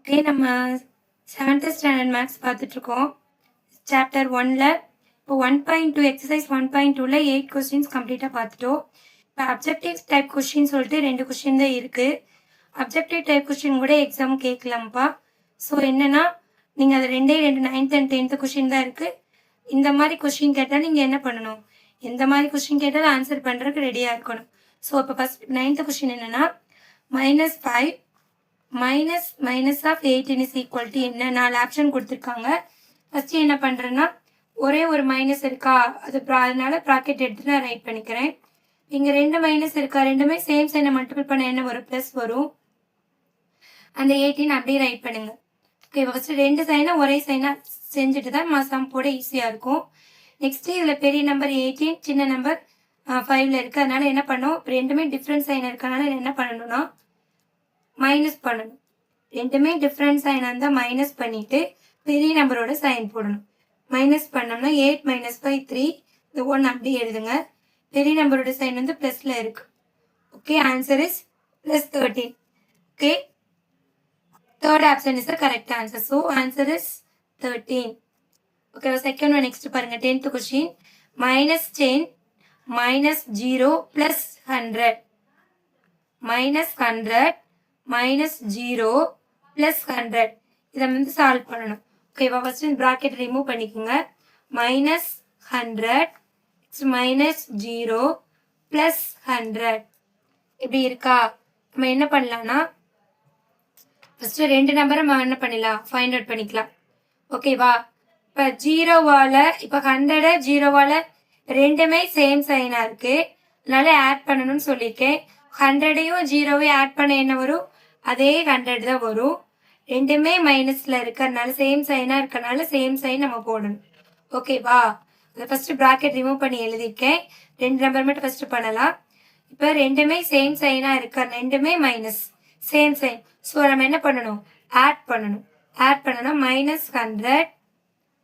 Okay, நம்ம 7th standard maths பார்த்துட்ருக்கோம். Chapter 1ல் இப்போ 1.2 எக்ஸசைஸ் 1.2ல் 8 கொஸ்டின்ஸ் கம்ப்ளீட்டாக பார்த்துட்டோம். இப்போ அப்ஜெக்டிவ் டைப் கொஸ்டின் சொல்லிட்டு 2 கொஸ்டின் தான் இருக்குது. அப்ஜெக்டிவ் டைப் கொஸ்டின் கூட எக்ஸாம் கேட்கலாம்ப்பா. ஸோ என்னென்னா, நீங்கள் அது 2 9th அண்ட் 10th கொஸ்டின் தான் இருக்குது. இந்த மாதிரி கொஸ்டின் கேட்டால் நீங்கள் என்ன பண்ணணும்? எந்த மாதிரி கொஸ்டின் கேட்டாலும் ஆன்சர் பண்ணுறதுக்கு ரெடியாக இருக்கணும். ஸோ இப்போ ஃபஸ்ட் 9th கொஸ்டின் என்னென்னா, -5 minus of 18 is equal to என்ன? 4 ஆப்ஷன் கொடுத்துருக்காங்க. ஃபஸ்ட்டு என்ன பண்ணுறேன்னா, ஒரே ஒரு மைனஸ் இருக்கா, அதனால ப்ராக்கெட் எடுத்து நான் ரைட் பண்ணிக்கிறேன். இங்கே 2 மைனஸ் இருக்கா, ரெண்டுமே சேம் சைனை மல்டிபிள் பண்ண என்ன வரும்? ப்ளஸ் வரும். அந்த 18 அப்படியே ரைட் பண்ணுங்கள். ஓகே, ஃபஸ்ட்டு 2 சைனை ஒரே சைனாக செஞ்சுட்டு தான் சம் போட ஈஸியாக இருக்கும். நெக்ஸ்ட்டு இதில் பெரிய நம்பர் 18, சின்ன நம்பர் 5ல் இருக்குது. அதனால் என்ன பண்ணோம்? ரெண்டுமே டிஃப்ரெண்ட் சைன் இருக்கனால என்ன பண்ணணும்னா மைனஸ் பண்ணணும். ரெண்டுமே டிஃப்ரெண்ட் சைனாக இருந்தால் மைனஸ் பண்ணிவிட்டு பெரிய நம்பரோட சைன் போடணும். மைனஸ் பண்ணோம்னா 8 - 5 3, இந்த 1 அப்படி எழுதுங்க. பெரிய நம்பரோட சைன் வந்து ப்ளஸில் இருக்குது. Okay, answer is +13. Okay, third option is the correct answer. So answer is 13. Okay, second one next பாருங்க. 10th question. -10 -0 +100 -100 -0 +100 இதை வந்து சால்வ் பண்ணணும். ஓகேவா? ஃபர்ஸ்ட் இந்த ப்ராக்கெட் ரிமூவ் பண்ணிக்கோங்க. -100 -0 +100 இப்படி இருக்கா? நம்ம என்ன பண்ணலாம்னா, ஃபர்ஸ்ட் 2 நம்பரை என்ன பண்ணிடலாம்? ஃபைண்ட் அவுட் பண்ணிக்கலாம். ஓகேவா? இப்போ 0வால், இப்போ 100 0வால் ரெண்டுமே சேம் சைனாக இருக்குது. அதனால ஆட் பண்ணணும்னு சொல்லியிருக்கேன். 100ஐயும் 0வையும் ஆட் பண்ண என்ன வரும்? அதே 100 தான் வரும். ரெண்டுமே மைனஸில் இருக்கிறதுனால, சேம் சைனாக இருக்கிறதுனால சேம் சைன் நம்ம போடணும். ஓகேவா? அதை ஃபஸ்ட்டு ப்ராக்கெட் ரிமூவ் பண்ணி எழுதியிருக்கேன். 2 நம்பர் மட்டும் ஃபஸ்ட்டு பண்ணலாம். இப்போ ரெண்டுமே சேம் சைனாக இருக்க, ரெண்டுமே மைனஸ் சேம் சைன். ஸோ நம்ம என்ன பண்ணணும்? ஆட் பண்ணணும். ஆட் பண்ணணும். -100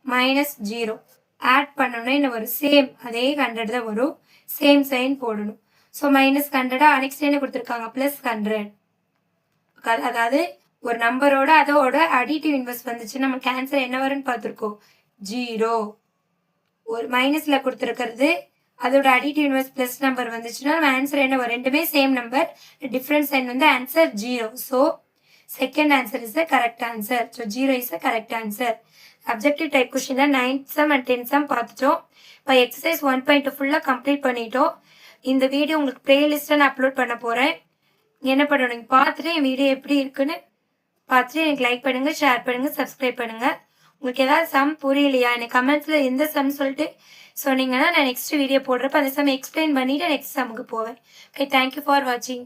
-0 ஆட் பண்ணணும்னா என்ன வரும்? சேம் அதே 100 தான் வரும். சேம் சைன் போடணும். ஸோ -100 நெக்ஸ்ட் என்ன கொடுத்துருக்காங்க? +100. அதாவது ஒரு நம்பரோட அதோட அடிட்டிவ் இன்வெர்ஸ் வந்துச்சு, நம்ம கேன்சல் என்ன வரும்னு பார்த்துருக்கோம்? 0. ஒரு மைனஸில் கொடுத்துருக்கிறது அதோட அடிட்டிவ் இன்வெர்ஸ் ப்ளஸ் நம்பர் வந்துச்சுன்னா நம்ம ஆன்சர் என்ன வரும்? ரெண்டுமே சேம் நம்பர், டிஃப்ரெண்ட் சைன் வந்து answer 0. So second answer is the correct answer. So 0 is the correct answer. Objective type கொஸ்டினில் 9th some and 10th some பார்த்துட்டோம். இப்போ எக்ஸசைஸ் 1.2 ஃபுல்லாக கம்ப்ளீட் பண்ணிட்டோம். இந்த வீடியோ உங்களுக்கு பிளேலிஸ்ட்டாக நான் அப்லோட் பண்ண போகிறேன். என்ன பண்ணணும்? நீங்கள் பார்த்துட்டு என் வீடியோ எப்படி இருக்குன்னு பார்த்துட்டு எனக்கு லைக் பண்ணுங்கள், ஷேர் பண்ணுங்கள், சப்ஸ்கிரைப் பண்ணுங்கள். உங்களுக்கு ஏதாவது சம் புரியலையா, எனக்கு கமெண்ட்ஸில் எந்த சம் சொல்லிட்டு சொன்னீங்கன்னா நான் நெக்ஸ்ட் வீடியோ போடுறப்ப அந்த சம் எக்ஸ்பிளைன் பண்ணிவிட்டு நெக்ஸ்ட் சம்முக்கு போவேன். ஓகே, தேங்க்யூ ஃபார் வாட்சிங்.